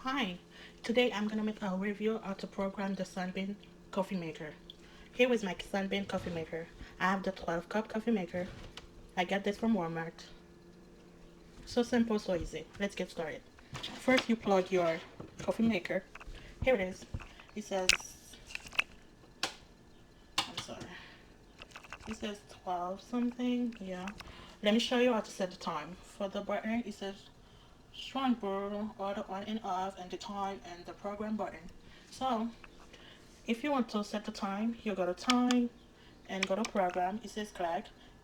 Hi, today I'm gonna make a review how to program the SUNBEAM coffee maker. Here is my SUNBEAM coffee maker. I have the 12 cup coffee maker. I got this from Walmart. So simple, so easy. Let's get started. First you plug your coffee maker. Here it is. It says, I'm sorry, it says 12 something, yeah. Let me show you how to set the time. For the button, it says strong burn, auto on and off, and the time and the program button. So if you want to set the time, you go to time and go to program. It says clock.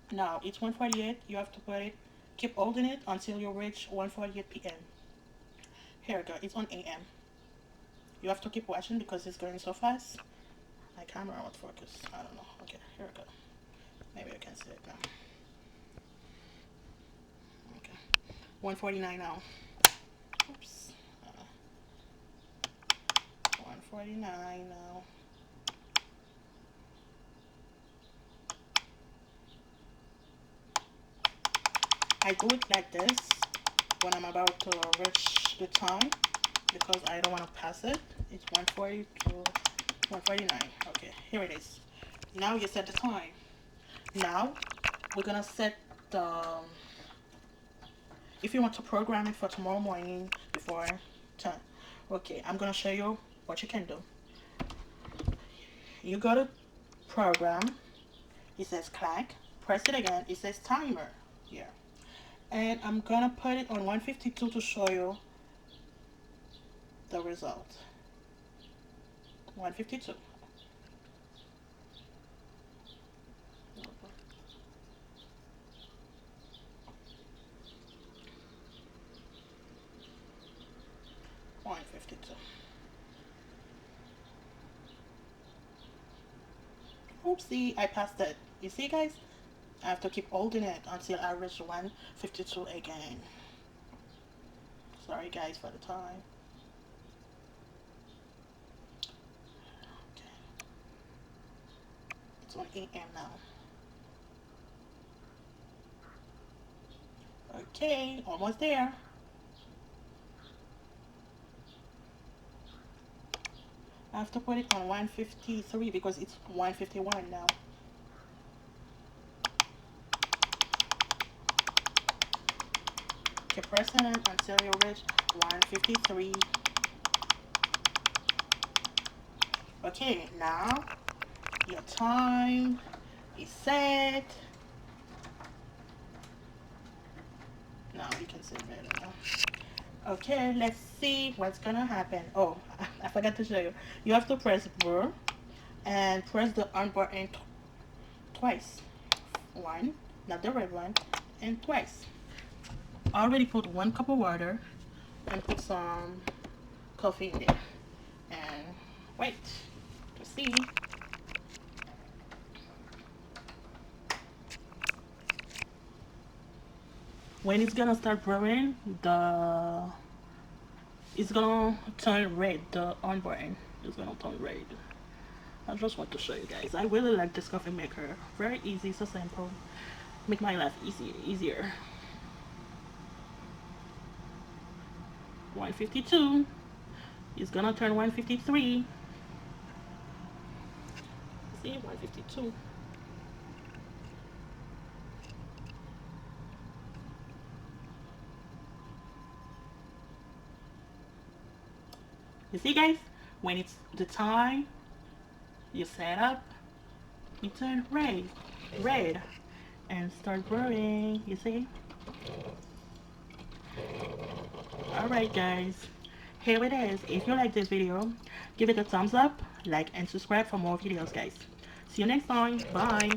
Now it's 1:48. You have to put it, keep holding it until you reach 1:48 p.m. Here we go. It's on AM. You have to keep watching because it's going so fast. My camera won't focus. I don't know. Okay, here we go. Maybe I can see it now. Okay, 1:49 now. Oops. 1:49 now. I do it like this when I'm about to reach the time because I don't want to pass it. It's 1:40 to 1:49. Okay, here it is. Now you set the time. Now we're gonna set the, if you want to program it for tomorrow morning before 10. Okay, I'm gonna show you what you can do. You go to program, it says clock, press it again, it says timer here. And I'm gonna put it on 152 to show you the result. 152. Oopsie, I passed it. You see, guys? I have to keep holding it until I reach 152 again. Sorry, guys, for the time. Okay. It's 1 a.m. now. Okay, almost there. I have to put it on 153 because it's 151 now. Keep pressing it until you reach 153. Okay, now your time is set. Now you can see it better now. Okay, let's see what's gonna happen. Oh, I forgot to show you. You have to press blur and press the on button twice. One, not the red one, and twice. I already put 1 cup of water and put some coffee in there. And wait to see. When it's gonna start brewing, it's gonna turn red. The on button is gonna turn red. I just want to show you guys. I really like this coffee maker. Very easy, so simple. Make my life easier. 152. It's gonna turn 153. See, 152. You see, guys? When it's the time you set up, it turn red, and start brewing. You see? Alright, guys. Here it is. If you like this video, give it a thumbs up, like, and subscribe for more videos, guys. See you next time. Bye.